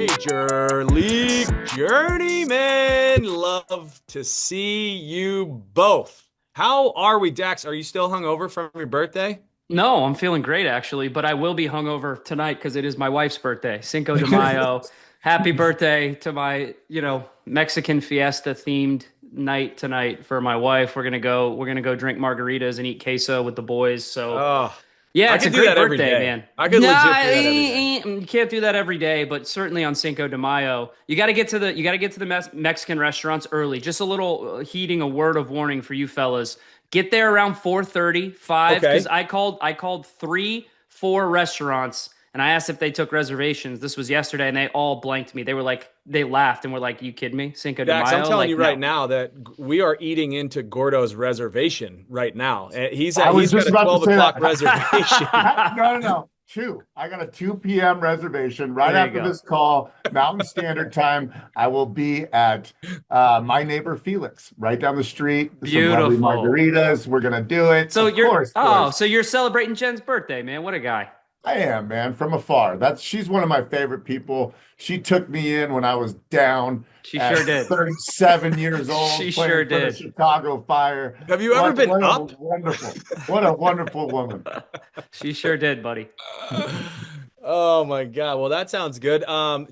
Major League Journeymen. Love to see you both. How are we, Dax? Are you still hungover from your birthday? No, I'm feeling great actually, but I will be hungover tonight because it is my wife's birthday, Cinco de Mayo. Happy birthday to my, Mexican fiesta themed night tonight for my wife. We're gonna go drink margaritas and eat queso with the boys. So Oh, yeah, I it's a could do great that every birthday, day. man. I could legit Nah, do that every day. you can't do that every day, but certainly on Cinco de Mayo, you got to get to the Mexican restaurants early. Just a little heeding a word of warning for you fellas. Get there around 4:30, 5, because Okay. I called 3, 4 restaurants and I asked if they took reservations. This was yesterday, and they all blanked me. They laughed and were like, "You kidding me? Cinco de Dax, I'm Mayo?" telling you Like, right no. now that we are eating into Gordo's reservation right now. I was He's got just a about to 12 say o'clock that. reservation. No, no, no. Two. I got a 2 p.m. reservation right There you after go. this call, Mountain Standard Time. I will be at my neighbor Felix, right down the street. Some lovely Beautiful. margaritas. We're gonna do it. So Of you're course, oh, boys. so you're celebrating Jen's birthday, man. What a guy. I am, man, from afar. She's one of my favorite people. She took me in when I was down She at sure did. 37 years She old, sure playing for the did. Chicago Fire. Have you ever been up? What a wonderful woman. She sure did, buddy. Oh my God. Well, that sounds good.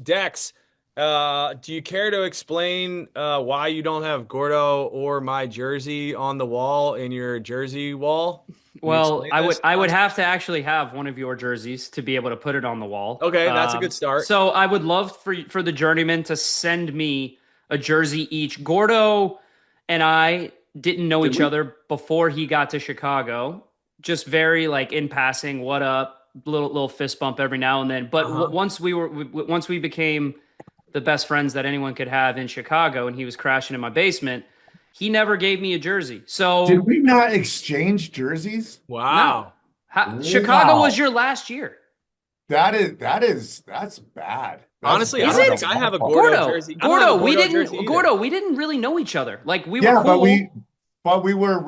Dex, do you care to explain why you don't have Gordo or my jersey on the wall in your jersey wall? Can you Well, explain I this would to I would us? have to actually have one of your jerseys to be able to put it on the wall. Okay, that's a good start. So I would love for the journeyman to send me a jersey each. Gordo and I didn't know Did each we? other before he got to Chicago. Just very like in passing, what up, little fist bump every now and then. But Uh-huh. once we became the best friends that anyone could have in Chicago, and he was crashing in my basement, he never gave me a jersey. Did So we not exchange jerseys? no. Wow. Chicago was Wow. your last year. That's bad. That's Honestly, I Is don't bad think it? on I my have a part. Gordo Gordo, jersey. I don't have a Gordo, we Gordo jersey didn't either. Gordo, we didn't really know each other. Like we were Yeah, cool. but we were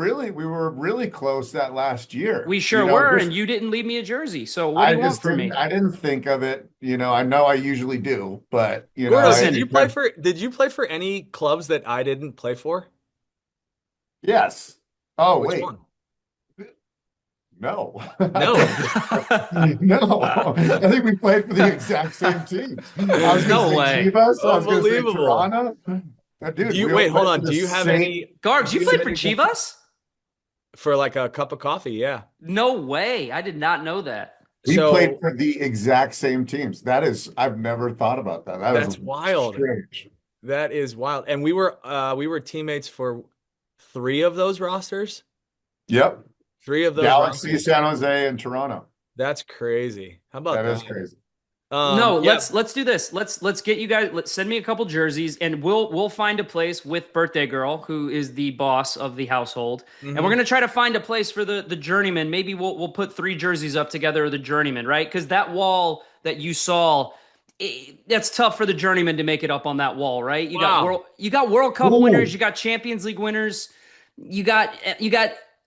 really close that last year. We sure were, and you didn't leave me a jersey. So what do you want from me? I didn't think of it. I know I usually do, but Gordo, Listen, did you play for any clubs that I didn't play for? yes. Oh, Which wait. one? No. No. No. I think we played for the exact same teams. I was no going to say way. Chivas. I was going to say Unbelievable. Toronto. Do Dude, you we all wait, hold played for on. the Do you have same. any Guards, you do you played have for any Chivas? for like a cup of coffee? Yeah. No way. I did not know that. We played So for the exact same teams. I've never thought about that. That is that's wild. strange. That is wild. And we were teammates for three of those rosters. Yep. Three of those Galaxy, rosters. San Jose, and Toronto. That's crazy. How about That is that? crazy. No, Yeah. let's do this. Let's get you guys. Let's send me a couple jerseys, and we'll find a place with Birthday Girl, who is the boss of the household, and we're Mhm. gonna try to find a place for the journeyman. Maybe we'll put 3 jerseys up together of the journeyman, right? Because that wall that you saw, that's tough for the journeyman to make it up on that wall, right? Wow. You got World Cup Ooh. winners, you got Champions League winners, you got.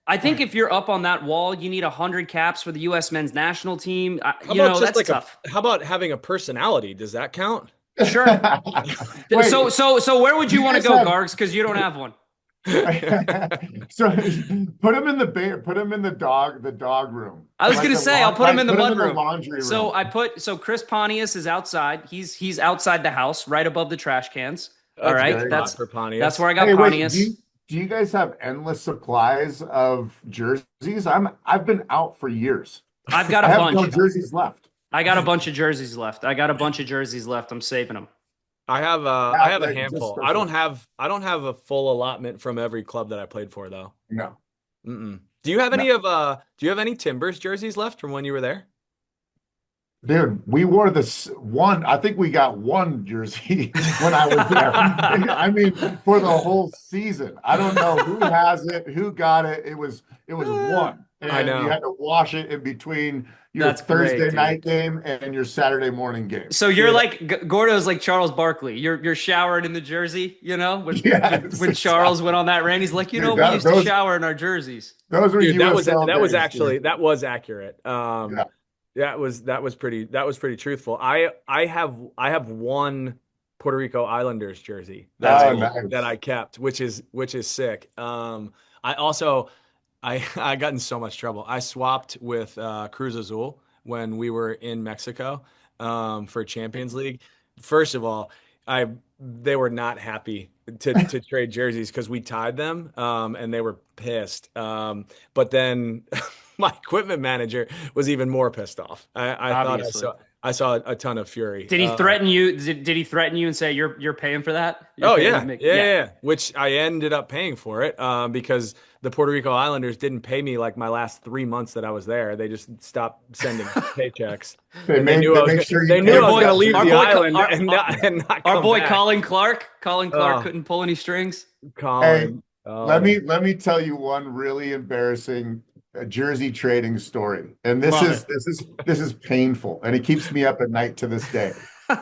I think if you're up on that wall, you need 100 caps for the U.S. men's national team. How about just That's like tough. how about having a personality? Does that count? Sure. Wait, So where would you you want to guys go, have Gargs? Because you don't have one. so put him in the dog room. I was Like gonna the say I'll put him in the put him mud in the room. laundry room. So Chris Pontius is outside. He's outside the house, right above the trash cans. All That's right, very hot that's for that's Pontius. where I got Hey, wait, Pontius. do you guys have endless supplies of jerseys? I've been out for years. I've got I a have bunch. no jerseys left. I got a bunch of jerseys left. I'm saving them. I have a Just handful. special. I don't have a full allotment from every club that I played for though. No, Mm-mm. Do you have no. do you have any Timbers jerseys left from when you were there? Dude, we wore this one. I think we got one jersey when I was there. I mean, for the whole season. I don't know who has it, who got it. It was one. I And you know. had to wash it in between your That's great, Thursday dude. night game and your Saturday morning game. So you're Dude, like Gordo's like Charles Barkley. You're showering in the jersey, yes, when Charles went on that rant. He's like, dude, we used to shower in our jerseys. those were Dude, USL that was days, actually dude. that was accurate. Yeah. that was pretty truthful. I have one Puerto Rico Islanders jersey that That's Oh, I cool. that nice. I kept, which is sick. I also I got in so much trouble. I swapped with Cruz Azul when we were in Mexico for Champions League. First of all, I they were not happy to trade jerseys because we tied them, and they were pissed. But then my equipment manager was even more pissed off. I thought I Obviously. saw I saw a ton of fury. Did he threaten you? Did he threaten you and say you're paying for that? You're Oh paying to yeah, make yeah, yeah. yeah, yeah. Which I ended up paying for it because the Puerto Rico Islanders didn't pay me like my last 3 months that I was there. They just stopped sending paychecks, They and they made knew they I was make gonna, sure you they knew pay Your I was for boy, gonna that leave our the jersey. boy, island our, and our not our come boy back. Colin Clark Oh, couldn't pull any strings. Hey, Colin. Oh, let me tell you one really embarrassing jersey trading story. And this Love is it. this is this is painful, and it keeps me up at night to this day.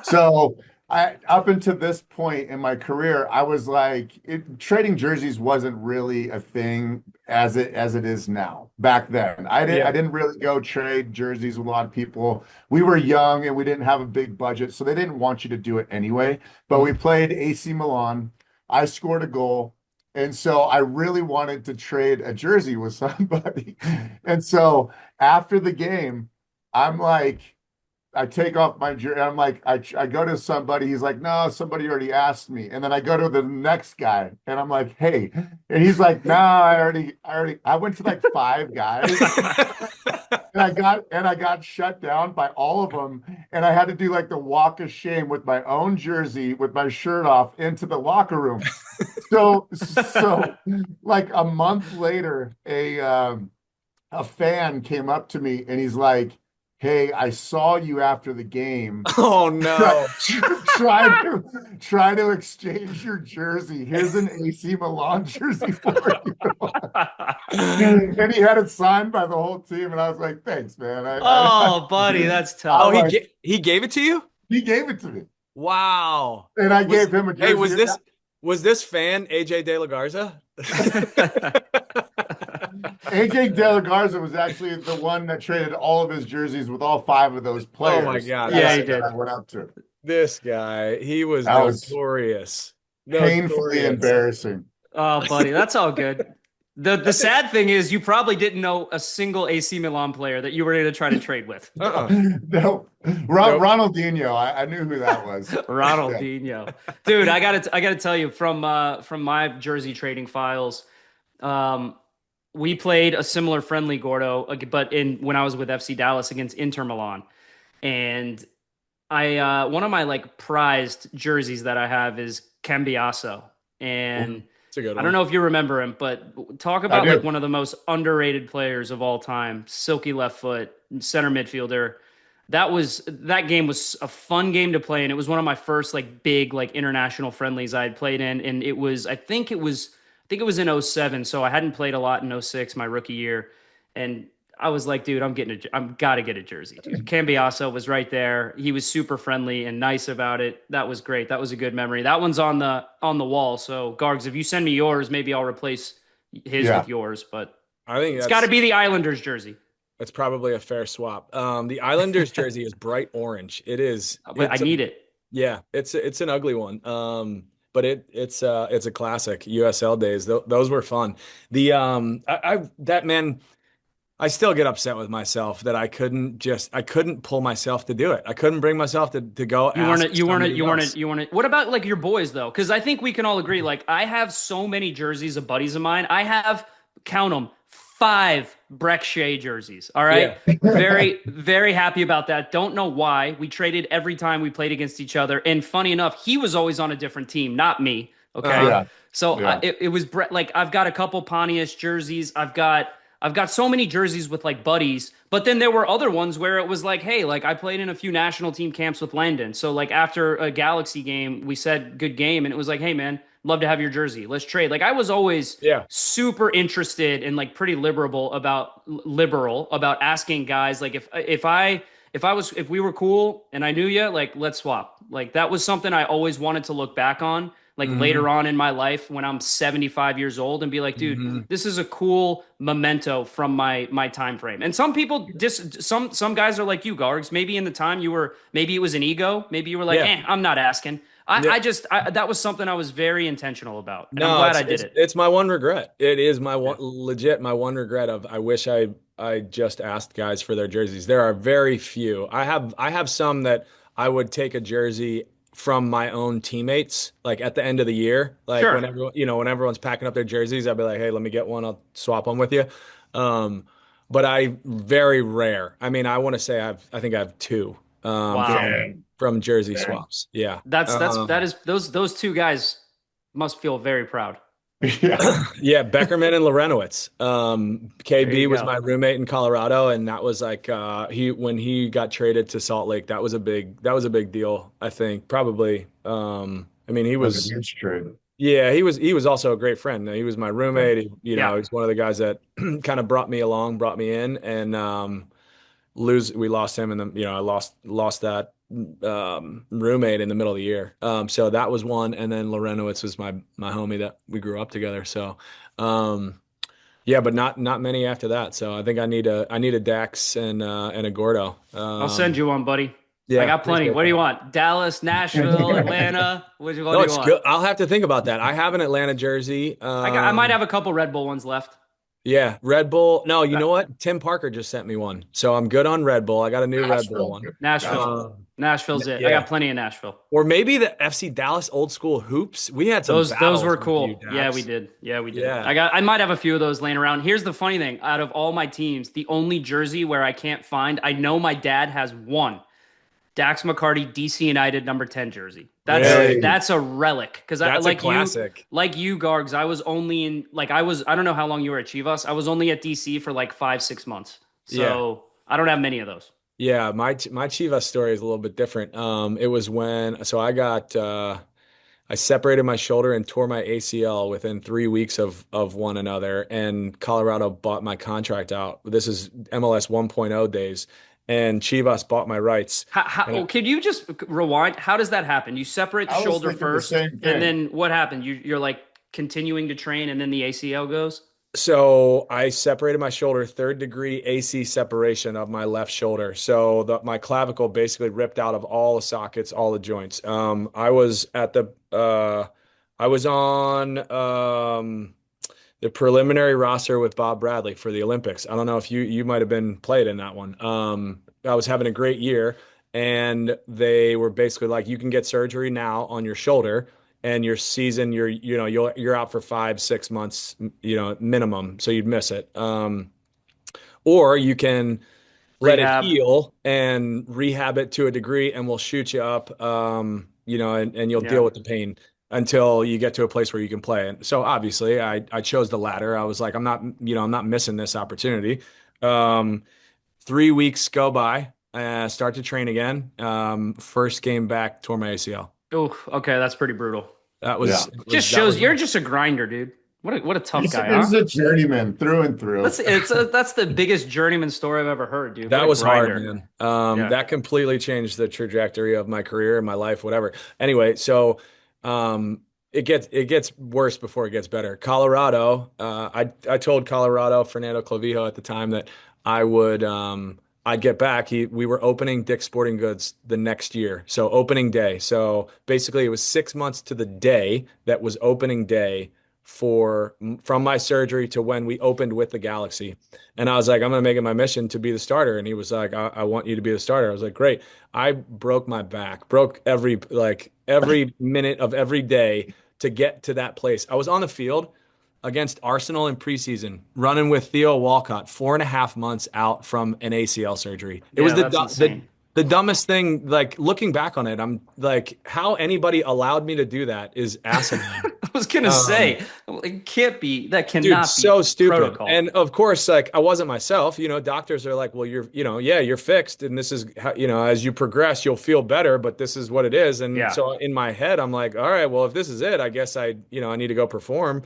So I up until this point in my career, I was like trading jerseys wasn't really a thing as it is now. Back then, I yeah. didn't really go trade jerseys with a lot of people. We were young and we didn't have a big budget, so they didn't want you to do it anyway. But we Mhm. played AC Milan. I scored a goal. And so I really wanted to trade a jersey with somebody. And so after the game, I'm like, I take off my jersey. I'm like, I go to somebody. He's like, no, somebody already asked me. And then I go to the next guy, and I'm like, hey, and he's like, no, I went to like five guys, and I got shut down by all of them, and I had to do like the walk of shame with my own jersey, with my shirt off, into the locker room. So like a month later, a fan came up to me and he's like, "Hey, I saw you after the game. Oh Try, no. try to exchange your jersey. Here's an AC Milan jersey for you." And he had it signed by the whole team, and I was like, "Thanks, man." Oh, buddy, that's I Oh, tough. like he gave it to you? he gave it to me, Wow. and I Was gave him a hey, jersey. was this fan AJ De La Garza? AJ De La Garza was actually the one that traded all of his jerseys with all five of those Oh my players God, that Yeah, this he I guy. that did. I went up to. This guy, he was That was notorious. painfully Notorious. embarrassing. Oh, buddy, that's all good. The sad thing is you probably didn't know a single AC Milan player that you were going to try to trade with. No, Uh-uh. no. Nope. Ronaldinho, I knew who that was. Yeah. Ronaldinho. Dude, I gotta tell you from my jersey trading files, um, we played a similar friendly Gordo, but in when I was with FC Dallas against Inter Milan. And I one of my like prized jerseys that I have is Cambiasso. And It's a good I don't one. know if you remember him, but talk I about like do. one of the most underrated players of all time. Silky left foot, center midfielder. That game was a fun game to play, and it was one of my first like big like international friendlies I had played in, and I think it was in '07, so I hadn't played a lot in '06, my rookie year, and I was like, dude, I'm gotta get a jersey, dude. Cambiasso was right there. He was super friendly and nice about it. That was great. That was a good memory. That one's on the wall. So Gargs, if you send me yours, maybe I'll replace his Yeah. with yours. But I think it's got to be the Islanders jersey. that's probably a fair swap. The Islanders jersey is bright orange. It is. But I need it. Yeah, it's an ugly one. But it's a classic. USL days. Those were fun. That man. I still get upset with myself that I couldn't pull myself to do it. I couldn't bring myself to go You weren't. ask You weren't. somebody You weren't. else. You weren't. What about like your boys though? Because I think we can all agree. Like I have so many jerseys of buddies of mine. I have count them 5 Breck Shea jerseys. All right. Yeah. Very, very happy about that. Don't know why. We traded every time we played against each other. And funny enough, he was always on a different team, not me. Okay. Uh-huh. Yeah. So Yeah. it was Brett. Like I've got a couple Pontius jerseys. I've got so many jerseys with like buddies, but then there were other ones where it was like, hey, like I played in a few national team camps with Landon. So like after a Galaxy game, we said good game, and it was like, hey man, love to have your jersey. Let's trade. Like I was always Yeah. super interested and like pretty liberal about asking guys like if we were cool and I knew you, like let's swap. Like that was something I always wanted to look back on. like Hmm. later on in my life when I'm 75 years old and be like, dude, Hmm. this is a cool memento from my time frame. And some people some guys are like you, Gargs. Maybe in the time you were, maybe it was an ego. Maybe you were like, Yeah. I'm not asking. Yeah. That was something I was very intentional about, and I'm No, glad it's I did it's it. it's my one regret. It is my Yeah. one legit my one regret of I wish I just asked guys for their jerseys. There are very few. I have some that I would take a jersey from my own teammates, like at the end of the year, like Sure. when everyone, when everyone's packing up their jerseys, I'd be like, hey, let me get one. I'll swap them with you. Um, but I very rare. I mean, I want to say I think I have two Wow. from jersey Dang. swaps. Yeah. That is those two guys must feel very proud. Yeah. Yeah, Beckerman and Lorenowitz. There you KB was go. my roommate in Colorado, and that was like he when he got traded to Salt Lake, that was a big deal, I think. Probably. I mean, he That was a was huge trade. yeah, he was also a great friend. He was my Yeah. roommate. Yeah. He's one of the guys that kind of brought me along, brought me in, and we lost him, and then I lost that roommate in the middle of the year. So that was one, and then Lorenowitz was my homie that we grew up together. So um, yeah, but not many after that. So I think I need a Dax and a Gordo. I'll send you one, buddy. I Yeah, got plenty. appreciate What do you that. want? Dallas, Nashville, Atlanta? Which one No, do you it's want? good. I'll have to think about that. I have an Atlanta jersey. I might have a couple Red Bull ones left. Yeah, Red Bull. No, you Uh, know what? Tim Parker just sent me one, so I'm good on Red Bull. I got a new Red Bull Nashville. one. Nashville. Nashville. Um, Nashville's it. I yeah. got plenty in Nashville. Or maybe the FC Dallas old school hoops. We had some Those battles were with you, cool. Yeah, we Dax. did. Yeah, we did. Yeah. I might have a few of those laying around. Here's the funny thing. Out of all my teams, the only jersey where I can't find, I know my dad has one. Dax McCarty, DC United number 10 jersey. Really? That's a relic because I That's a classic. like you Gargs, I was only in like I don't know how long you were at Chivas. I was only at DC for like 5-6 months. Yeah. So I don't have many of those. Yeah, my Chivas story is a little bit different. It was when so I separated my shoulder and tore my ACL within 3 weeks of one another, and Colorado bought my contract out. This is MLS 1.0 days, and Chivas bought my rights. And Could you just rewind? How does that happen? You separate the I was shoulder thinking the first, same and thing. then what happened? You're like continuing to train, and then the ACL goes. So I separated my shoulder, third degree AC separation of my left shoulder. So my clavicle basically ripped out of all the sockets, all the joints. I was on the preliminary roster with Bob Bradley for the Olympics. I don't know if you might have been played in that one. I was having a great year, and they were basically like, you can get surgery now on your shoulder, and your season, you're out for 5-6 months, minimum, so you'd miss it. Or you can let it Rehab. heal and rehab it to a degree, and we'll shoot you up, and you'll deal Yeah. with the pain until you get to a place where you can play. And so obviously I chose the latter. I was like, I'm not missing this opportunity. 3 weeks go by, start to train again. First game back, tore my ACL. Oh, okay, that's pretty brutal. That Yeah. was, Just that shows was you're rough. just a grinder, dude. What a tough He's, guy, he's huh? a journeyman through and through. That's the biggest journeyman story I've ever heard, dude. What That a was hard, grinder. man. Yeah. That completely changed the trajectory of my career and my life, whatever. Anyway, so it gets worse before it gets better. Colorado, I told Colorado Fernando Clavijo at the time that I'd get back. We were opening Dick's Sporting Goods the next year, so opening day. So basically, it was 6 months to the day that was opening day from my surgery to when we opened with the Galaxy. And I was like, I'm going to make it my mission to be the starter. And he was like, I want you to be the starter. I was like, great. I broke my back, broke every minute of every day to get to that place. I was on the field against Arsenal in preseason, running with Theo Walcott, 4.5 months out from an ACL surgery. It was Yeah, that's insane. the dumbest thing. Like looking back on it, I'm like, how anybody allowed me to do that is asinine. I was gonna Um, say, it can't be, that Dude, cannot be so stupid. protocol. And of course, like I wasn't myself. Doctors are like, well, yeah, you're fixed, and this is how, as you progress, you'll feel better, but this is what it is. And Yeah. so in my head, I'm like, all right, well, if this is it, I guess I need to go perform.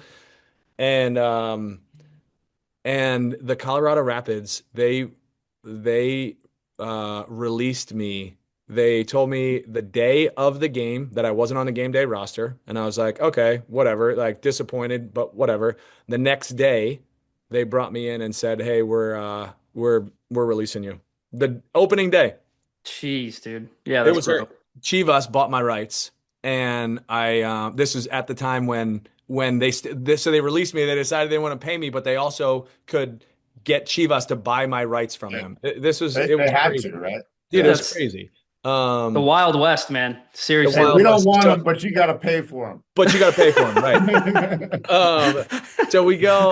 And the Colorado Rapids, they released me They told me the day of the game that I wasn't on the game day roster, and I was like, okay, whatever, like disappointed, but whatever. The next day, they brought me in and said, "Hey, we're releasing you." The opening day. Jeez, dude. Yeah, It that's was her. brutal. Chivas bought my rights, and I this was at the time when so they released me. They decided they want to pay me, but they also could get Chivas to buy my rights from them. It They was had crazy, to, right? dude. It Yeah, Yeah. was it's crazy. the Wild West, man. The Hey, Seriously. we Wild don't West. want So, them, but you got to pay for but you got to pay for them, right? them. Um,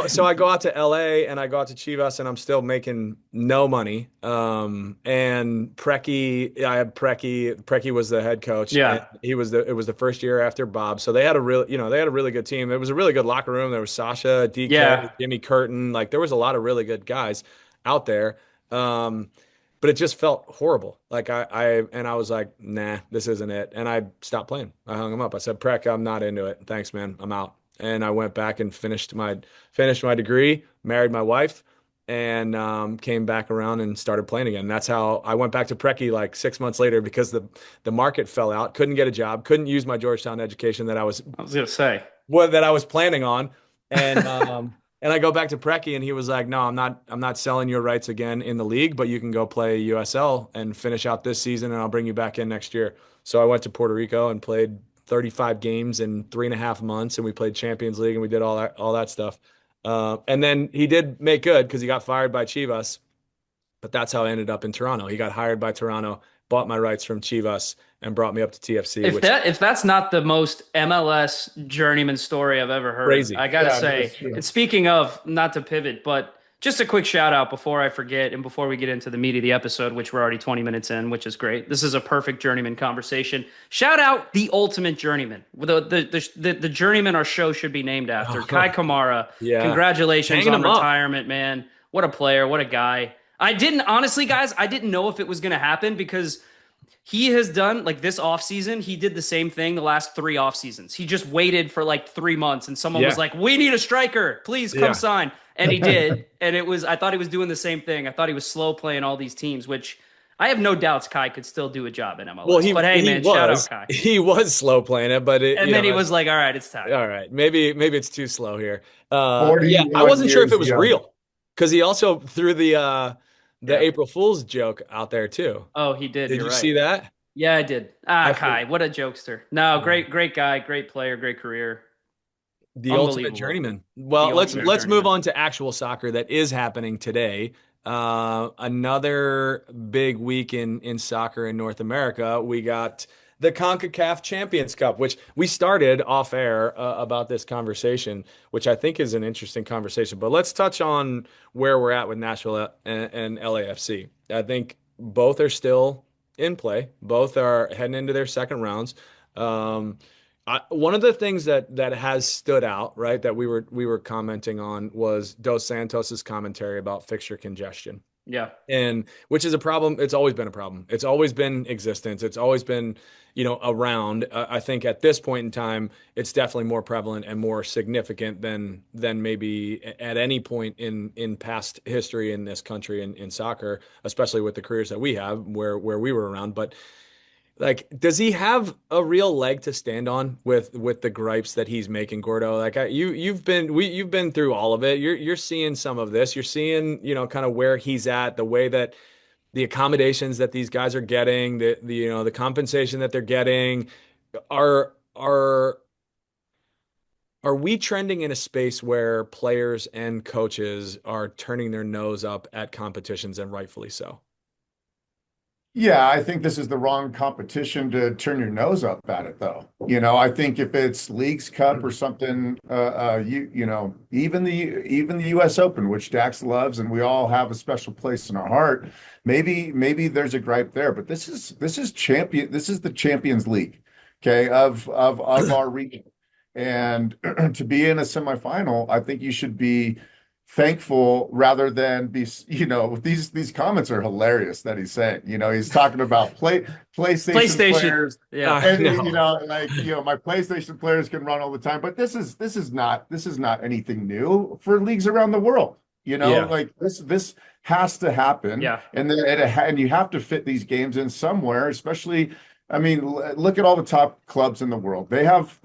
so I go out to LA and I go out to Chivas and I'm still making no money. And I had Preki was the head coach and Yeah. it was the first year after Bob. So they had a really good team. It was a really good locker room. There was Sasha, Yeah. DK, Jimmy Curtin. Like there was a lot of really good guys out there. But it just felt horrible. Like I was like, nah, this isn't it. And I stopped playing. I hung him up. I said, Prek, I'm not into it. Thanks, man. I'm out. And I went back and finished my degree, married my wife, and came back around and started playing again. That's how I went back to Preki like 6 months later because the market fell out. Couldn't get a job. Couldn't use my Georgetown education I was gonna say. that I was planning on. And and I go back to Preki and he was like, "No, I'm not selling your rights again in the league, but you can go play USL and finish out this season and I'll bring you back in next year." So I went to Puerto Rico and played 35 games in 3.5 months and we played Champions League and we did all that stuff. And then he did make good because he got fired by Chivas, but that's how I ended up in Toronto. He got hired by Toronto, bought my rights from Chivas and brought me up to TFC, If which is that's not the most MLS journeyman story I've ever heard, crazy. I gotta Yeah, no, say. it's true. And speaking of, not to pivot, but just a quick shout out before I forget and before we get into the meat of the episode, which we're already 20 minutes in, which is great. This is a perfect journeyman conversation. Shout out the ultimate journeyman. The journeyman our show should be named after. Kai Kamara. Yeah. Congratulations Hanging on him up. retirement, man. What a player, what a guy. I didn't honestly, guys, I didn't know if it was gonna happen because he has done like this offseason, he did the same thing the last three off seasons. He just waited for like 3 months and someone was Yeah. like, "We need a striker. Please come Yeah. sign." And he did. And I thought he was doing the same thing. I thought he was slow playing all these teams, which I have no doubts Kai could still do a job in Well, MLS. But hey, man, shout out Kai. he was slow playing it, but And then he was like, "All right, it's time." all right. Maybe it's too slow here. Yeah, I 41 wasn't sure if it years was young. real because he also threw the Yeah. April Fool's joke out there too. Oh, he did. Did You're you right. see that? Yeah, I did. I Kai, think what a jokester. No, great guy, great player, great career. the ultimate Unbelievable. journeyman. The Well, ultimate let's move journeyman. on to actual soccer that is happening today. Another big week in soccer in North America. We got the CONCACAF Champions Cup, which we started off air about this conversation, which I think is an interesting conversation. But let's touch on where we're at with Nashville and LAFC. I think both are still in play. Both are heading into their second rounds. Um, one of the things that has stood out, right, that we were commenting on was Dos Santos's commentary about fixture congestion, Yeah. and which is a problem. It's always been a problem. It's always been existence. It's always been, around. I think at this point in time, it's definitely more prevalent and more significant than maybe at any point in past history in this country in soccer, especially with the careers that we have where we were around. But like, does he have a real leg to stand on with the gripes that he's making, Gordo? Like, you've been through all of it. You're seeing some of this. You're seeing, kind of where he's at, the way that the accommodations that these guys are getting, the compensation that they're getting. Are are are we trending in a space where players and coaches are turning their nose up at competitions and rightfully so? Yeah, I think this is the wrong competition to turn your nose up at it, though. I think if it's Leagues Cup or something, even the U.S. Open, which Dax loves, and we all have a special place in our heart. Maybe there's a gripe there, but this is champion. This is the Champions League, okay, of our region, and to be in a semifinal, I think you should be thankful rather than be, these comments are hilarious that he's saying. He's talking about PlayStation PlayStation. players, Yeah. and No. like, my PlayStation players can run all the time, but this is not anything new for leagues around the world. Yeah. like this has to happen, Yeah. and then and you have to fit these games in somewhere, especially. I mean, look at all the top clubs in the world. They have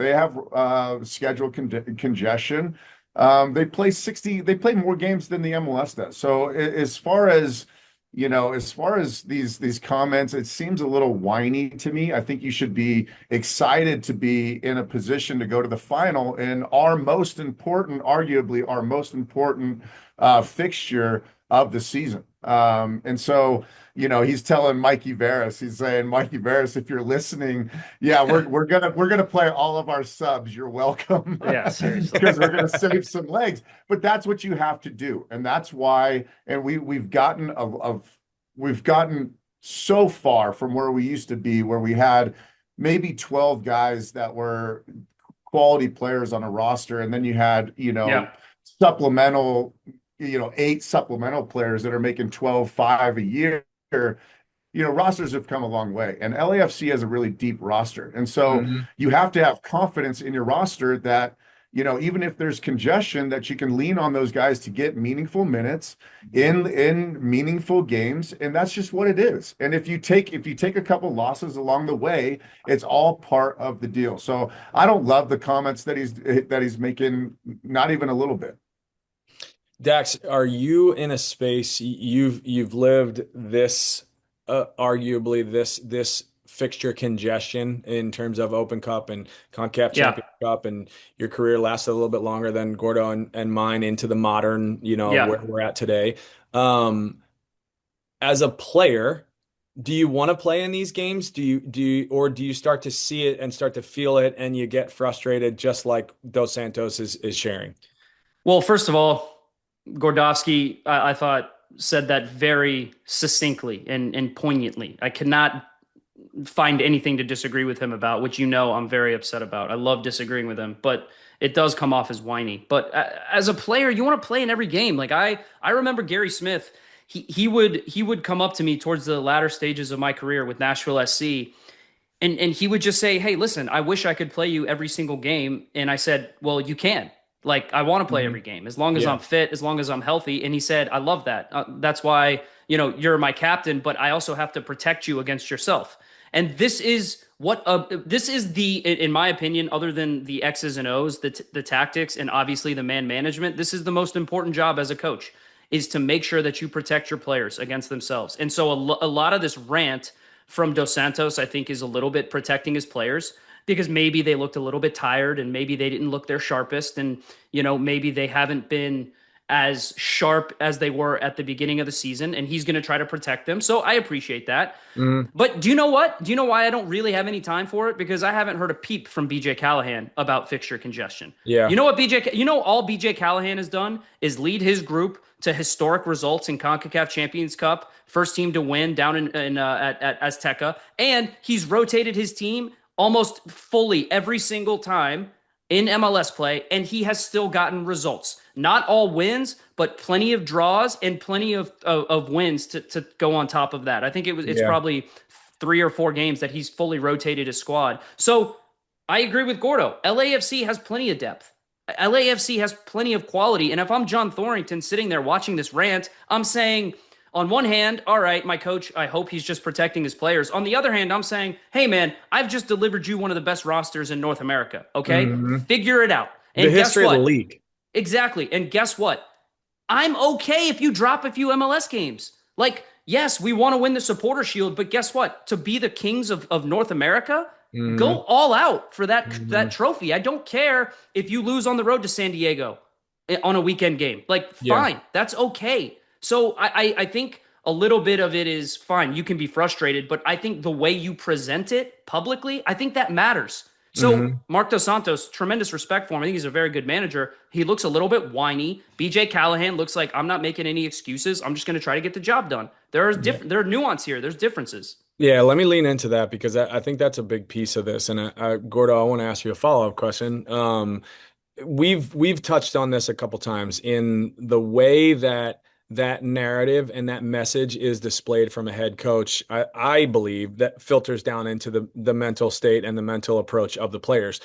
schedule congestion. They play more games than the MLS does. So as far as as far as these comments, it seems a little whiny to me. I think you should be excited to be in a position to go to the final in our most important, arguably our most important fixture of the season. And so, he's telling Mikey Veras, he's saying, Mikey Veras, if you're listening, yeah, we're gonna play all of our subs. You're welcome. Yeah, seriously. Because we're gonna save some legs. But that's what you have to do. And that's why, and we've gotten so far from where we used to be, where we had maybe 12 guys that were quality players on a roster, and then you had, Yeah. supplemental, 8 supplemental players that are making 12.5 a year. Rosters have come a long way, and LAFC has a really deep roster. And so Mhm. you have to have confidence in your roster that, even if there's congestion, that you can lean on those guys to get meaningful minutes in meaningful games. And that's just what it is. And if you take a couple losses along the way, it's all part of the deal. So I don't love the comments that he's making, not even a little bit. Dax, are you in a space you've lived this arguably this fixture congestion in terms of Open Cup and CONCACAF Yeah. Champions Cup, and your career lasted a little bit longer than Gordo and mine into the modern, where Yeah. we're at today. Um, as a player, do you want to play in these games? Or do you start to see it and start to feel it and you get frustrated just like Dos Santos is sharing? Well, first of all, Gordowski, I thought, said that very succinctly and poignantly. I cannot find anything to disagree with him about, which I'm very upset about. I love disagreeing with him, but it does come off as whiny. But as a player, you want to play in every game. Like I remember Gary Smith. He would come up to me towards the latter stages of my career with Nashville SC, and he would just say, "Hey, listen, I wish I could play you every single game." And I said, "Well, you can. Like, I want to play Mhm. every game as long as I'm Yeah. fit, as long as I'm healthy." And he said, "I love that. That's why, you're my captain, but I also have to protect you against yourself." And this is in my opinion, other than the X's and O's, the tactics, and obviously the man management, this is the most important job as a coach, is to make sure that you protect your players against themselves. And so a lot of this rant from Dos Santos, I think, is a little bit protecting his players, because maybe they looked a little bit tired and maybe they didn't look their sharpest, and maybe they haven't been as sharp as they were at the beginning of the season, and he's going to try to protect them. So I appreciate that. Mhm. But do you know what? Do you know why I don't really have any time for it? Because I haven't heard a peep from BJ Callahan about fixture congestion. Yeah. All BJ Callahan has done is lead his group to historic results in CONCACAF Champions Cup, first team to win down at Azteca, and he's rotated his team almost fully every single time in MLS play, and he has still gotten results. Not all wins, but plenty of draws and plenty of wins to go on top of that. I think it's Yeah. probably 3 or 4 games that he's fully rotated his squad. So I agree with Gordo. LAFC has plenty of depth. LAFC has plenty of quality. And if I'm John Thorrington sitting there watching this rant, I'm saying, on one hand, all right, my coach, I hope he's just protecting his players. On the other hand, I'm saying, hey, man, I've just delivered you one of the best rosters in North America. Okay? Mhm. Figure it out. The And guess history of the what? league. Exactly. And guess what? I'm okay if you drop a few MLS games. Like, yes, we want to win the supporter shield, but guess what? To be the kings of North America, go Mhm. all out for that Mhm. trophy. I don't care if you lose on the road to San Diego on a weekend game. Like, Yeah. fine. That's okay. So I think a little bit of it is fine. You can be frustrated, but I think the way you present it publicly, I think that matters. So Mhm. Mark Dos Santos, tremendous respect for him. I think he's a very good manager. He looks a little bit whiny. BJ Callahan looks like, I'm not making any excuses. I'm just going to try to get the job done. There are nuance here. There's differences. Yeah, let me lean into that because I think that's a big piece of this. And Gordo, I want to ask you a follow-up question. We've touched on this a couple times in the way that narrative and that message is displayed from a head coach. I believe that filters down into the mental state and the mental approach of the players.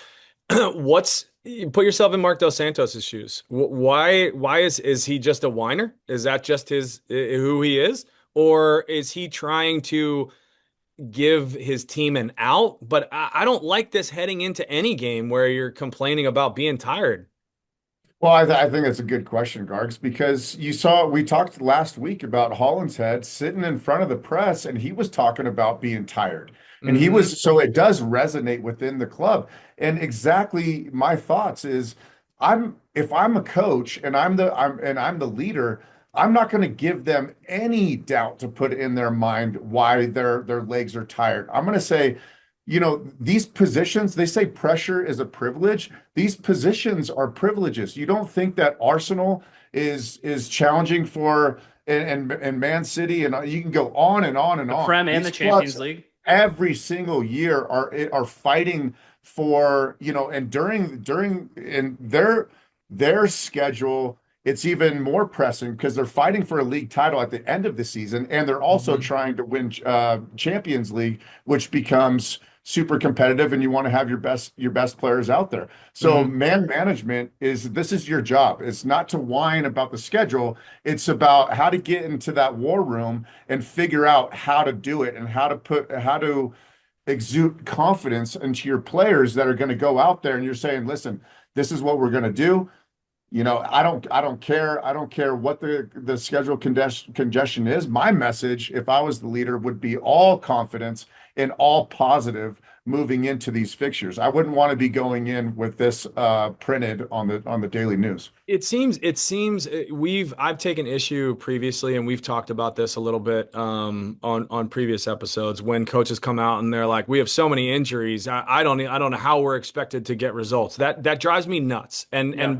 What's You put yourself in Mark Dos Santos's shoes. Why is he just a whiner? Is that just his who he is? Or is he trying to give his team an out? But I don't like this heading into any game where you're complaining about being tired. Well, I think that's a good question, Gargs, because we talked last week about Holland's Head sitting in front of the press, and he was talking about being tired. And Hmm. so it does resonate within the club. And exactly my thoughts is if I'm a coach and I'm the leader, I'm not going to give them any doubt to put in their mind why their legs are tired. I'm going to say, these positions, they say pressure is a privilege. These positions are privileges. You don't think that Arsenal is challenging for and Man City, and you can go on and on and The on. Prem and the These Champions clubs League. every single year are fighting for, and during in their schedule, it's even more pressing because they're fighting for a league title at the end of the season, and they're also Hmm. trying to win Champions League, which becomes super competitive, and you want to have your best players out there. So Hmm. man management this is your job. It's not to whine about the schedule. It's about how to get into that war room and figure out how to do it and how to exude confidence into your players that are going to go out there, and you're saying, listen, this is what we're going to do. I don't care what the schedule congestion is. My message, if I was the leader, would be all confidence and all positive moving into these fixtures. I wouldn't want to be going in with this printed on the daily news. It seems I've taken issue previously, and we've talked about this a little bit on previous episodes when coaches come out and they're like, we have so many injuries. I don't know how we're expected to get results. That drives me nuts. And Yeah.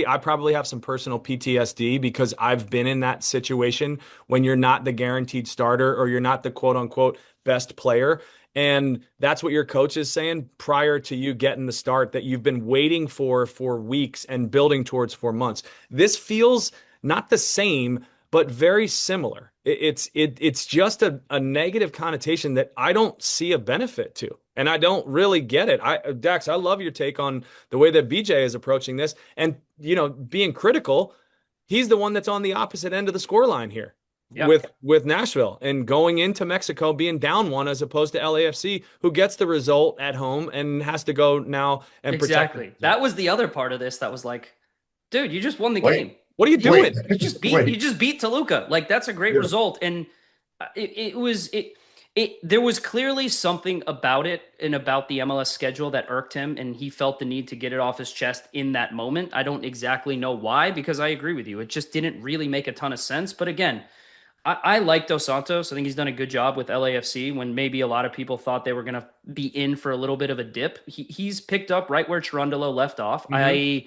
I probably have some personal PTSD because I've been in that situation when you're not the guaranteed starter or you're not the quote unquote best player. And that's what your coach is saying prior to you getting the start that you've been waiting for weeks and building towards for months. This feels not the same, but very similar. It's just a negative connotation that I don't see a benefit to. And I don't really get it. Dax, I love your take on the way that BJ is approaching this. And, being critical, he's the one that's on the opposite end of the scoreline here Yep. with Nashville and going into Mexico being down one as opposed to LAFC, who gets the result at home and has to go now and protect Exactly. it. That was the other part of this that was like, dude, you just won the Wait, game. What are you You wait, doing? you wait. just beat Toluca. Like that's a great Yeah. result. And there was clearly something about it and about the MLS schedule that irked him, and he felt the need to get it off his chest in that moment. I don't exactly know why, because I agree with you. It just didn't really make a ton of sense. But again, I like Dos Santos. I think he's done a good job with LAFC when maybe a lot of people thought they were going to be in for a little bit of a dip. He's picked up right where Cherundolo left off. Hmm.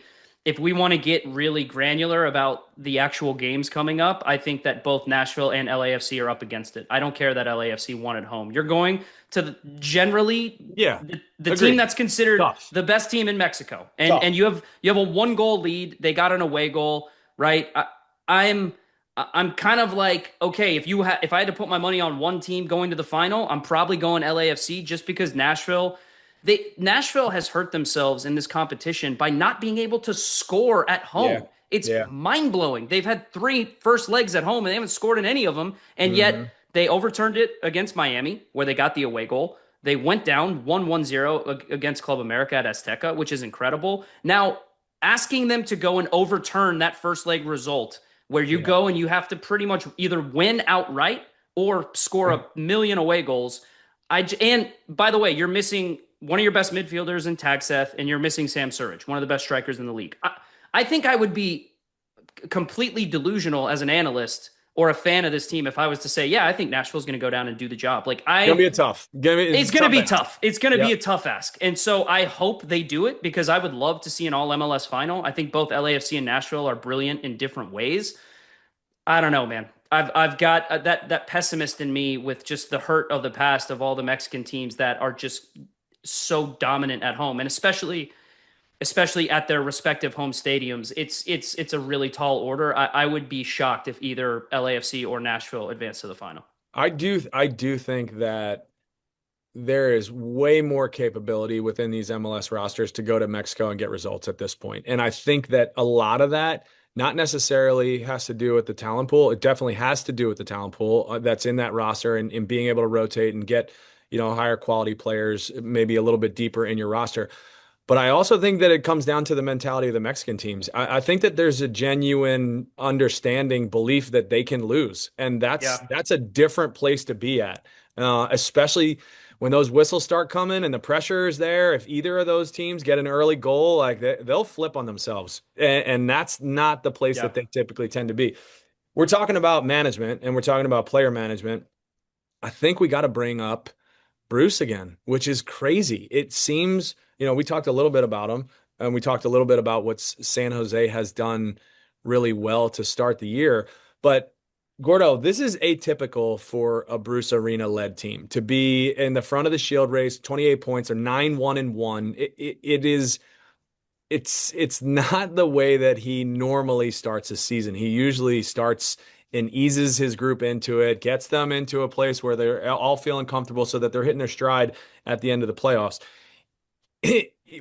If we want to get really granular about the actual games coming up, I think that both Nashville and LAFC are up against it. I don't care that LAFC won at home. You're going to generally Yeah, the team agreed. that's considered Tough, the best team in Mexico, and tough. you have a 1 goal lead. They got an away goal, right? I'm kind of like, okay, if I had to put my money on one team going to the final, I'm probably going LAFC just because Nashville has hurt themselves in this competition by not being able to score at Yeah, home. It's yeah. mind-blowing. They've had 3 first legs at home and they haven't scored in any of them, and yet Hmm. they overturned it against Miami where they got the away goal. They went down 1-0 against Club America at Azteca, which is incredible. Now, asking them to go and overturn that first leg result where you Yeah. go and you have to pretty much either win outright or score a million away goals. And by the way, you're missing one of your best midfielders in Tag Seth, and you're missing Sam Surridge, one of the best strikers in the league. I think I would be completely delusional as an analyst or a fan of this team if I was to say, yeah, I think Nashville's going to go down and do the job. Gonna be a tough. It's It's going to tough be ask. tough. It's going to be a Yep. tough ask. And so I hope they do it because I would love to see an all MLS final. I think both LAFC and Nashville are brilliant in different ways. I don't know, man. I've got that pessimist in me with just the hurt of the past of all the Mexican teams that are just so dominant at home, and especially at their respective home stadiums. It's a really tall order. I would be shocked if either LAFC or Nashville advanced to the final. I do think that there is way more capability within these MLS rosters to go to Mexico and get results at this point. And I think that a lot of that not necessarily has to do with the talent pool. It definitely has to do with the talent pool that's in that roster and being able to rotate and get, higher quality players, maybe a little bit deeper in your roster. But I also think that it comes down to the mentality of the Mexican teams. I think that there's a genuine understanding, belief that they can lose, and that's Yeah. that's a different place to be at, especially when those whistles start coming and the pressure is there. If either of those teams get an early goal, like they'll flip on themselves, and that's not the place Yeah. that they typically tend to be. We're talking about management, and we're talking about player management. I think we got to bring up Bruce again, which is crazy. It seems, we talked a little bit about him and we talked a little bit about what San Jose has done really well to start the year. But Gordo, this is atypical for a Bruce Arena led team to be in the front of the Shield race, 28 points or 9-1-1. It is it's not the way that he normally starts a season. He usually starts and eases his group into it, gets them into a place where they're all feeling comfortable so that they're hitting their stride at the end of the playoffs.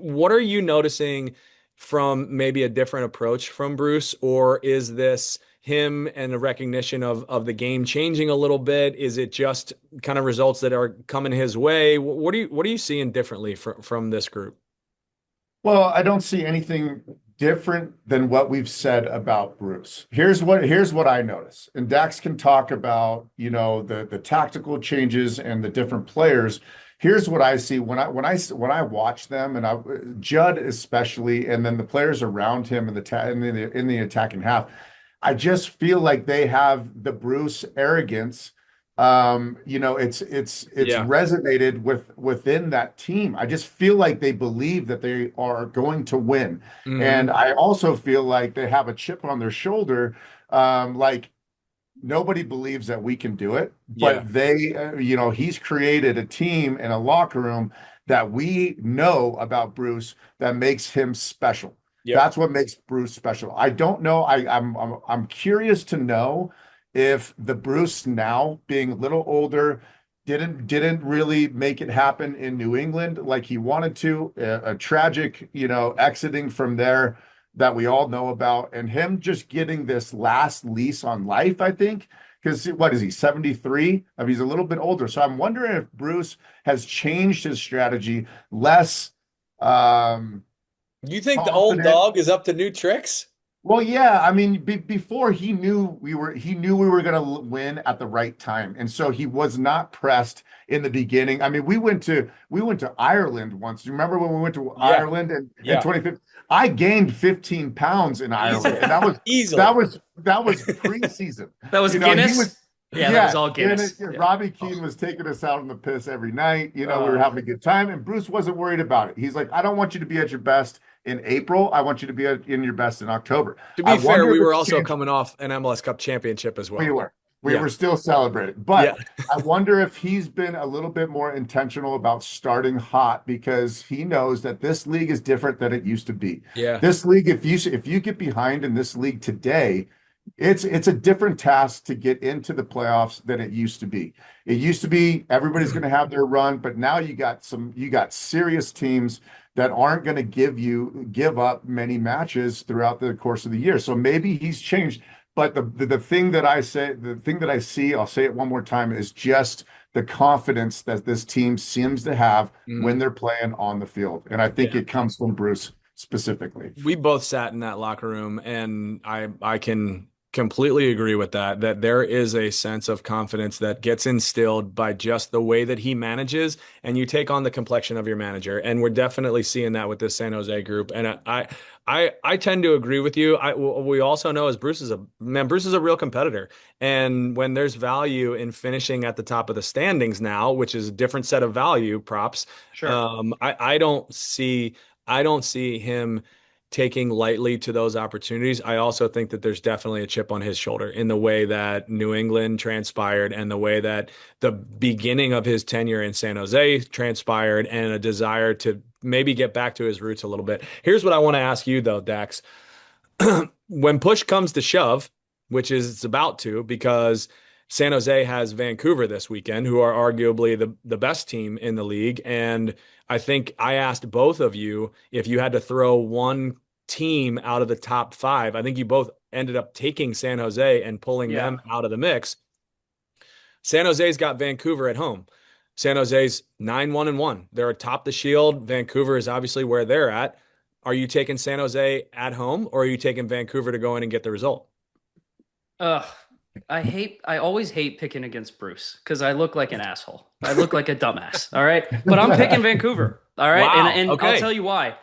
What are you noticing from maybe a different approach from Bruce, or is this him and a recognition of the game changing a little bit? Is it just kind of results that are coming his way? What are you seeing differently from this group? Well, I don't see anything different than what we've said about Bruce. Here's what I notice. And Dax can talk about, the tactical changes and the different players. Here's what I see when I watch them, and Judd especially, and then the players around him in the attacking half. I just feel like they have the Bruce arrogance. It's Yeah. resonated within that team. I just feel like they believe that they are going to win. Hmm. And I also feel like they have a chip on their shoulder. Like nobody believes that we can do it, Yeah. but he's created a team and a locker room that we know about Bruce that makes him special. Yep. That's what makes Bruce special. I don't know. I'm curious to know if the Bruce now being a little older didn't really make it happen in New England like he wanted to. A tragic, exiting from there that we all know about, and him just getting this last lease on life, I think. Because what is he, 73? I mean, he's a little bit older. So I'm wondering if Bruce has changed his strategy, less You think the old confident. dog is up to new tricks? Well, yeah, I mean, before he knew we were going to win at the right time, and so he was not pressed in the beginning. I mean, we went to Ireland once. Do you remember when we went to Yeah. Ireland in Yeah. 2015? I gained 15 pounds in Ireland, Easily. and that was that Easily. was that was preseason. That was He was. Guinness. Yeah, that was Yeah, all Guinness. Yeah. Robbie Keane was taking us out on the piss every night. We were Uh, having a good time, and Bruce wasn't worried about it. He's like, I don't want you to be at your best in April. I want you to be in your best in October. to I be fair, wonder we if were it's also changed. coming off an MLS Cup championship as We well. were. We Yeah. were still celebrating. Yeah. But I wonder if he's been a little bit more intentional about starting hot because he knows that this league is different than it used to be. Yeah. This league, if you get behind in this league today, it's a different task to get into the playoffs than it used to be. It used to be everybody's going to have their run, but now you got serious teams that aren't going to give up many matches throughout the course of the year. So maybe he's changed. But the thing that I see, I'll say it one more time, is just the confidence that this team seems to have when Mhm. they're playing on the field. And I think Yeah. it comes from Bruce specifically. We both sat in that locker room, and I can completely agree with that there is a sense of confidence that gets instilled by just the way that he manages, and you take on the complexion of your manager. And we're definitely seeing that with this San Jose group. And I tend to agree with you. What we also know is Bruce is a real competitor. And when there's value in finishing at the top of the standings now, which is a different set of value props, Sure. I don't see him taking lightly to those opportunities. I also think that there's definitely a chip on his shoulder in the way that New England transpired and the way that the beginning of his tenure in San Jose transpired, and a desire to maybe get back to his roots a little bit. Here's what I want to ask you though, Dax. When push comes to shove, which is it's about to, because San Jose has Vancouver this weekend, who are arguably the best team in the league. And I think I asked both of you if you had to throw one team out of the top five. I think you both ended up taking San Jose and pulling Yeah. them out of the mix. San Jose's got Vancouver at home. San Jose's 9-1-1. They're atop the shield. Vancouver is obviously where they're at. Are you taking San Jose at home, or are you taking Vancouver to go in and get the result? Ugh. I always hate picking against Bruce because I look like an asshole. I look like a dumbass. All right. But I'm picking Vancouver. All right. Wow. And I'll Okay. tell you why.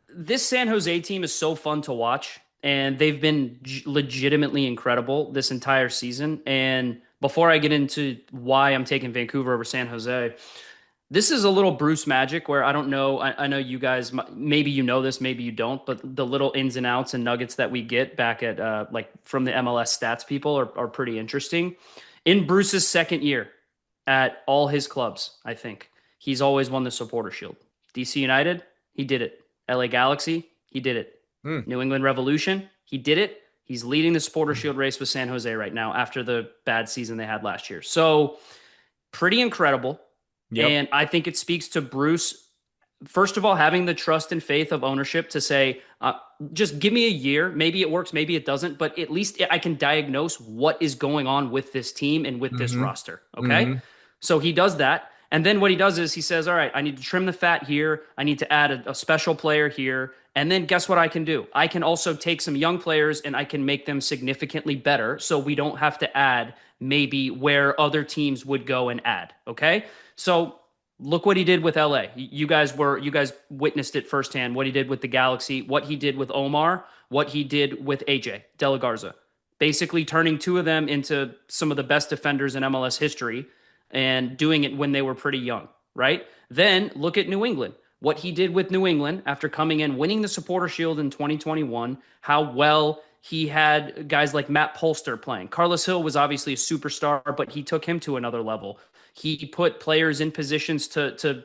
This San Jose team is so fun to watch, and they've been legitimately incredible this entire season. And before I get into why I'm taking Vancouver over San Jose, this is a little Bruce magic where I don't know. I know you guys, maybe you know this, maybe you don't, but the little ins and outs and nuggets that we get back at like from the MLS stats people are pretty interesting. In Bruce's second year at all his clubs, I think he's always won the supporter shield. DC United, he did it. LA Galaxy, he did it. New England Revolution, he did it. He's leading the supporter shield race with San Jose right now after the bad season they had last year. So pretty incredible. Yep. And I think it speaks to Bruce, first of all, having the trust and faith of ownership to say, just give me a year. Maybe it works, maybe it doesn't, but at least I can diagnose what is going on with this team and with this roster. Okay. So he does that. And then what he does is he says, all right, I need to trim the fat here. I need to add a special player here. And then guess what I can do? I can also take some young players and I can make them significantly better so we don't have to add maybe where other teams would go and add. Okay. So look what he did with LA. You guys witnessed it firsthand, what he did with the Galaxy, what he did with Omar, what he did with AJ De La Garza, basically turning two of them into some of the best defenders in MLS history and doing it when they were pretty young, right? Then look at New England. What he did with New England after coming in, winning the Supporter Shield in 2021, how well he had guys like Matt Polster playing. Carlos Hill was obviously a superstar, but he took him to another level. He put players in positions to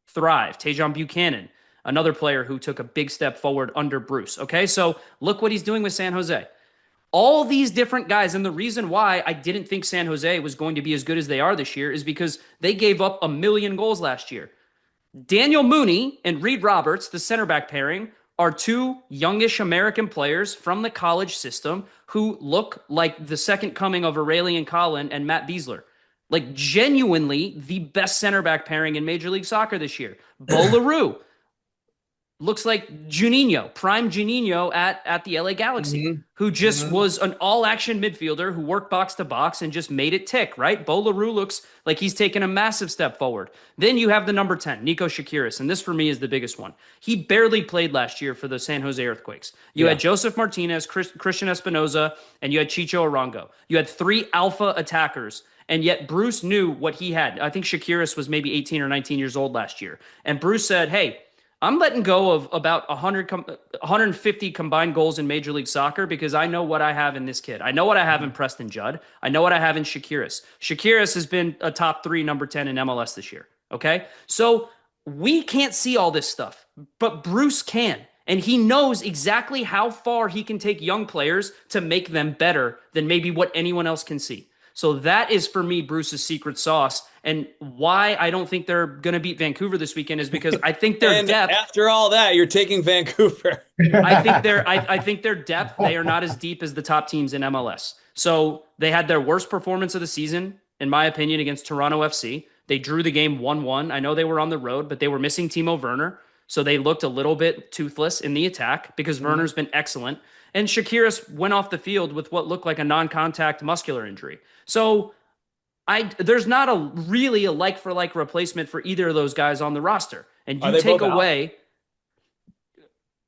thrive. Tejon Buchanan, another player who took a big step forward under Bruce. Okay, so look what he's doing with San Jose. All these different guys, and the reason why I didn't think San Jose was going to be as good as they are this year is because they gave up 1 million goals last year. Daniel Mooney and Reed Roberts, the center back pairing, are two youngish American players from the college system who look like the second coming of Aurelian Collin and Matt Beasler. Like genuinely the best center back pairing in Major League Soccer this year. Bo LaRue looks like Juninho, prime Juninho at the LA Galaxy, who just was an all-action midfielder who worked box to box and just made it tick, right? Bo LaRue looks like he's taken a massive step forward. Then you have the number 10, Nico Shakiris, and this for me is the biggest one. He barely played last year for the San Jose Earthquakes. You had Joseph Martinez, Christian Espinoza, and you had Chicho Arango. You had three alpha attackers. And yet Bruce knew what he had. I think Shakiris was maybe 18 or 19 years old last year. And Bruce said, hey, I'm letting go of about 150 combined goals in Major League Soccer because I know what I have in this kid. I know what I have in Preston Judd. I know what I have in Shakiris. Shakiris has been a top 3, number 10 in MLS this year. Okay? So we can't see all this stuff, but Bruce can. And he knows exactly how far he can take young players to make them better than maybe what anyone else can see. So that is, for me, Bruce's secret sauce. And why I don't think they're going to beat Vancouver this weekend is because I think their depth. After all that, you're taking Vancouver. I think their depth, they are not as deep as the top teams in MLS. So they had their worst performance of the season, in my opinion, against Toronto FC. They drew the game 1-1. I know they were on the road, but they were missing Timo Werner. So they looked a little bit toothless in the attack because Werner's been excellent. And Shakiris went off the field with what looked like a non-contact muscular injury. So there's not really a like-for-like replacement for either of those guys on the roster. And you take away,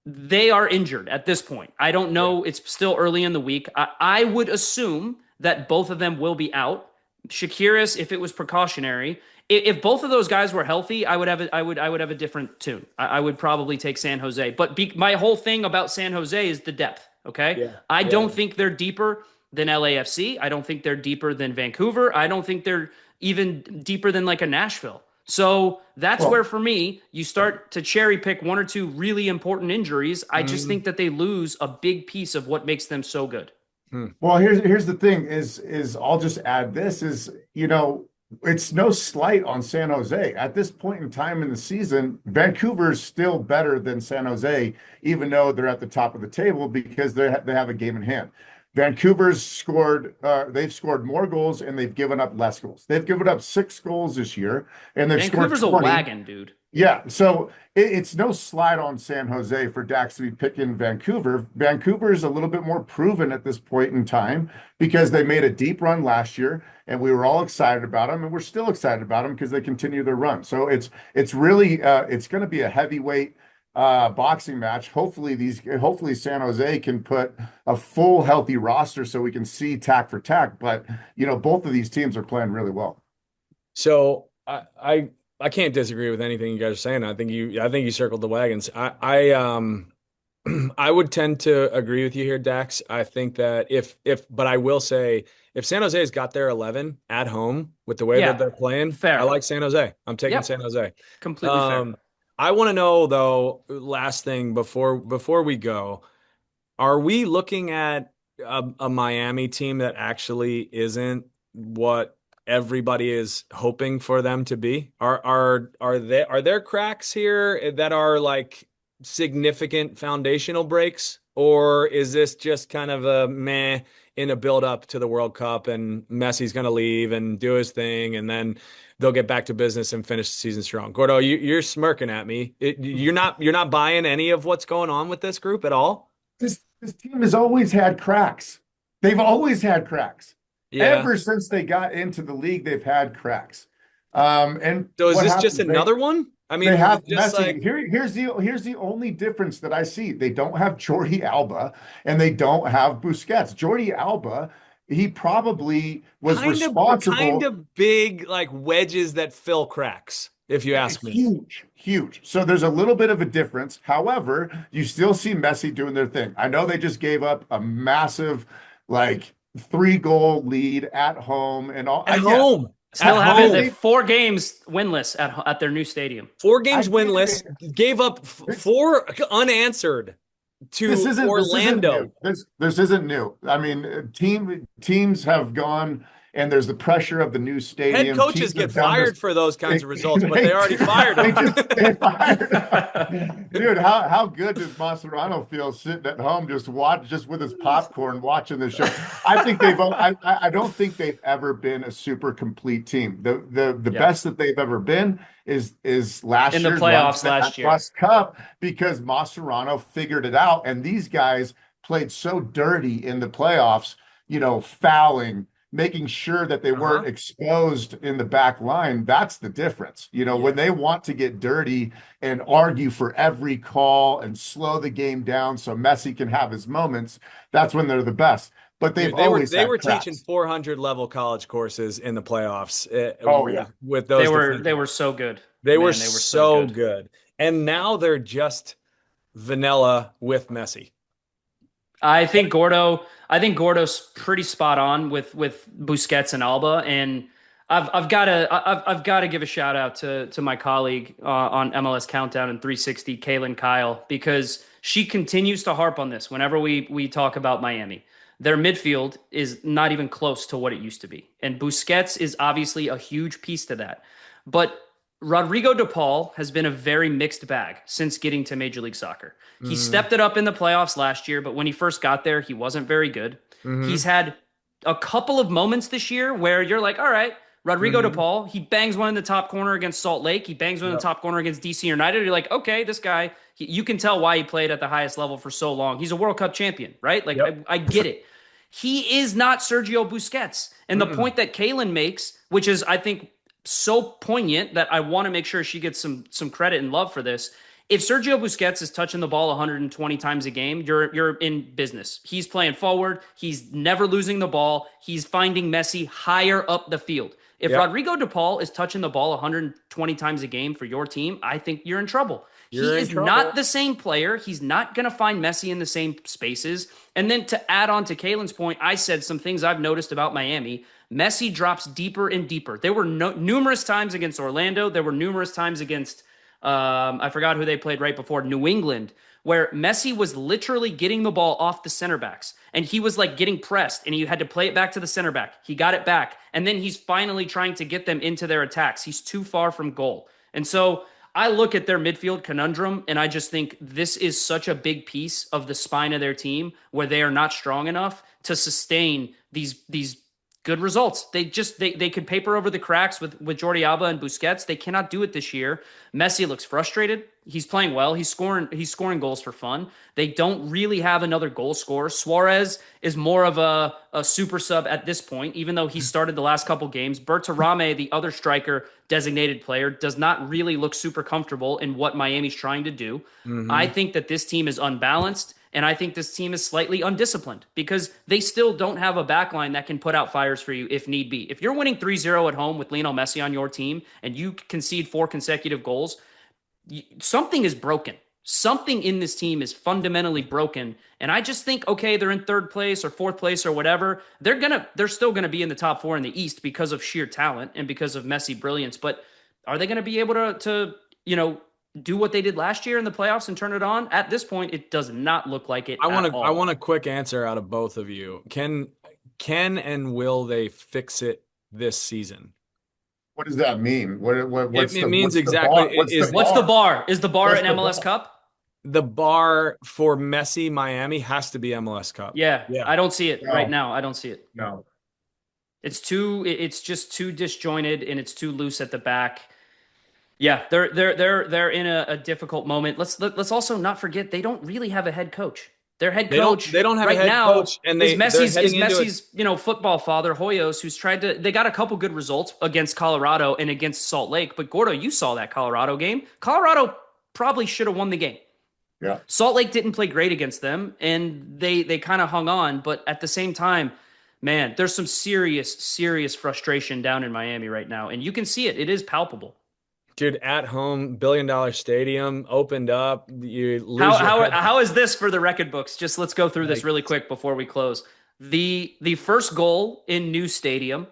they are injured at this point. I don't know. It's still early in the week. I would assume that both of them will be out. Shakiris, if it was precautionary, if both of those guys were healthy, I would have a different tune. I would probably take San Jose. But my whole thing about San Jose is the depth. Okay, I don't think they're deeper than LAFC. I don't think they're deeper than Vancouver. I don't think they're even deeper than like a Nashville. So that's where, for me, you start to cherry pick one or two really important injuries. I just think that they lose a big piece of what makes them so good. Hmm. Well, here's the thing is I'll just add this is, it's no slight on San Jose. At this point in time in the season, Vancouver's still better than San Jose, even though they're at the top of the table because they have a game in hand. They've scored more goals and they've given up less goals. They've given up 6 goals this year and they've scored Vancouver's a 20. wagon, dude. Yeah, so it's no slide on San Jose for Dax to be picking Vancouver. Vancouver is a little bit more proven at this point in time because they made a deep run last year, and we were all excited about them, and we're still excited about them because they continue their run. So it's really it's going to be a heavyweight boxing match. Hopefully San Jose can put a full healthy roster so we can see tack for tack. But both of these teams are playing really well. So I can't disagree with anything you guys are saying. I think you circled the wagons. I would tend to agree with you here, Dax. I think that but I will say if San Jose's got their 11 at home with the way that Yeah, they're playing, I fair. like San Jose. I'm taking Yep, San Jose. completely fair. Um, I want to know though, last thing before we go, are we looking at a Miami team that actually isn't what everybody is hoping for them to be? Are there cracks here that are like significant foundational breaks, or is this just kind of a meh in a build up to the World Cup and Messi's going to leave and do his thing and then they'll get back to business and finish the season strong? Gordo, you're smirking at me. You're not buying any of what's going on with this group at all? This team has always had cracks. They've always had cracks. Yeah. Ever since they got into the league, they've had cracks. And So is what this just happens? another one? I They mean, have just Messi. like Here's the only difference that I see. They don't have Jordi Alba and they don't have Busquets. Jordi Alba, he probably was kind responsible. of big like wedges that fill cracks, if you ask me. Huge, huge. So there's a little bit of a difference. However, you still see Messi doing their thing. I know they just gave up a massive, like 3-goal lead at home and all. At Yes, home. At Still have it. They home. 4 games winless at their new stadium. 4 games I get winless, it. gave up This, four unanswered this to isn't new. Orlando. This isn't new. I mean, teams have gone, and there's the pressure of the new Head stadium. coaches Teams get have done this. fired for those kinds They, of results, but they they, already fired they them. just they fired. Dude, how good does Mascherano feel sitting at home just with his popcorn watching the show? I don't think they've ever been a super complete team. The Yeah. best that they've ever been is last In the year's playoffs run last at year. Rust Cup because Mascherano figured it out, and these guys played so dirty in the playoffs, fouling, making sure that they weren't exposed in the back line. That's the difference. When they want to get dirty and argue for every call and slow the game down so Messi can have his moments, that's when they're the best. But they've Dude, they were always they had were teaching cracks. 400 level college courses in the playoffs Oh yeah. with They those were defensive. they were so good. They were Man, they were so so good. good. And now they're just vanilla with Messi. I think Gordo's pretty spot on with Busquets and Alba, and I've got to give a shout out to my colleague on MLS Countdown and 360, Kaylin Kyle, because she continues to harp on this whenever we talk about Miami. Their midfield is not even close to what it used to be, and Busquets is obviously a huge piece to that. But Rodrigo De Paul has been a very mixed bag since getting to Major League Soccer. He Mm-hmm. stepped it up in the playoffs last year, but when he first got there, he wasn't very good. Mm-hmm. He's had a couple of moments this year where you're like, all right, Rodrigo De Mm-hmm. Paul, he bangs one in the top corner against Salt Lake. He bangs one in the Yep. top corner against DC United. You're like, okay, this guy, you can tell why he played at the highest level for so long. He's a World Cup champion, right? Like, Yep. I get it. He is not Sergio Busquets. And the Mm-mm. point that Kaylin makes, which is, I think, so poignant that I want to make sure she gets some credit and love for this. If Sergio Busquets is touching the ball 120 times a game, you're in business. He's playing forward. He's never losing the ball. He's finding Messi higher up the field. If Yep. Rodrigo De Paul is touching the ball 120 times a game for your team, I think you're in trouble. You're He in is trouble. not the same player. He's not going to find Messi in the same spaces. And then to add on to Kalen's point, I said some things I've noticed about Miami. Messi drops deeper and deeper. There were numerous times against Orlando. There were numerous times against I forgot who they played right before, New England, where Messi was literally getting the ball off the center backs and he was like getting pressed and he had to play it back to the center back. He got it back and then he's finally trying to get them into their attacks. He's too far from goal. And so I look at their midfield conundrum and I just think this is such a big piece of the spine of their team where they are not strong enough to sustain these good results. They could paper over the cracks with Jordi Alba and Busquets. They cannot do it this year. Messi looks frustrated. He's playing well. He's scoring goals for fun. They don't really have another goal scorer. Suarez is more of a super sub at this point, even though he started the last couple games. Bertarame, the other striker designated player, does not really look super comfortable in what Miami's trying to do. I think that this team is unbalanced. And I think this team is slightly undisciplined because they still don't have a backline that can put out fires for you if need be. If you're winning 3-0 at home with Lionel Messi on your team and you concede 4 consecutive goals, something is broken. Something in this team is fundamentally broken. And I just think, okay, they're in 3rd place or 4th place or whatever. They're still going to be in the top 4 in the East because of sheer talent and because of Messi brilliance. But are they going to be able to do what they did last year in the playoffs and turn it on? At this point, it does not look like it. I want a quick answer out of both of you. Can and will they fix it this season? What does that mean? What's It means exactly. What's the bar? Is the bar an MLS Cup? The bar for Messi Miami has to be MLS Cup. Yeah. I don't see it right now. I don't see it. No. It's just too disjointed and it's too loose at the back. Yeah, they're in a difficult moment. Let's also not forget they don't really have a head coach. Their head coach they don't have right a head now coach, and is Messi's football father Hoyos, who's tried to. They got a couple good results against Colorado and against Salt Lake. But Gordo, you saw that Colorado game. Colorado probably should have won the game. Yeah. Salt Lake didn't play great against them, and they kind of hung on. But at the same time, man, there's some serious frustration down in Miami right now, and you can see it. It is palpable. Dude, at home, $1 billion stadium opened up. You lose how is this for the record books? Just let's go through this really quick before we close. The first goal in new stadium,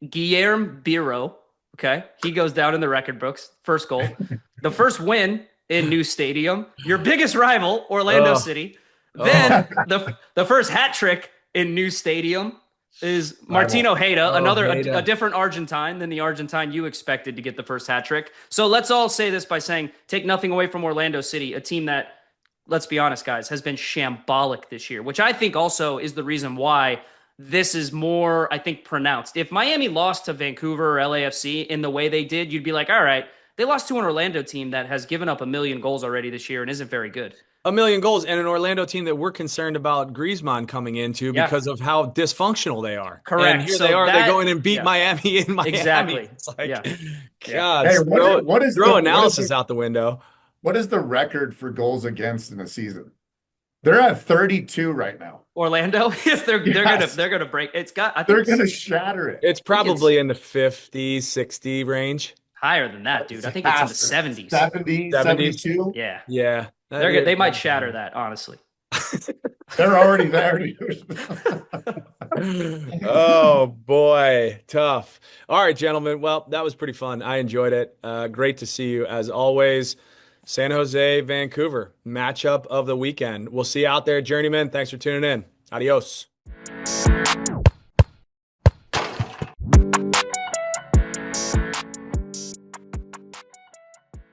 Guillermo Biro. Okay, he goes down in the record books. First goal. The first win in new stadium, your biggest rival, Orlando City. Then the first hat trick in new stadium is Martino Heda, a different Argentine than the Argentine you expected to get the first hat trick. So let's all say this by saying, take nothing away from Orlando City, a team that, let's be honest, guys, has been shambolic this year, which I think also is the reason why this is more, I think, pronounced. If Miami lost to Vancouver or LAFC in the way they did, you'd be like, all right, they lost to an Orlando team that has given up 1 million goals already this year and isn't very good. 1 million goals, and an Orlando team that we're concerned about Griezmann coming into because of how dysfunctional they are. Correct. And here they are. They go in and beat Miami in Miami. Exactly. It's like, God, hey, throw analysis out the window. What is the record for goals against in a season? They're at 32 right now. Orlando, yes, they're gonna break. They're gonna shatter it. It's probably in the 50, 60 range. Higher than that, dude. I think it's in the 70s. 70, 72? Yeah. Yeah. They might shatter that, honestly. They're already there, dude. Oh, boy. Tough. All right, gentlemen. Well, that was pretty fun. I enjoyed it. Great to see you, as always. San Jose, Vancouver, matchup of the weekend. We'll see you out there, Journeymen. Thanks for tuning in. Adios.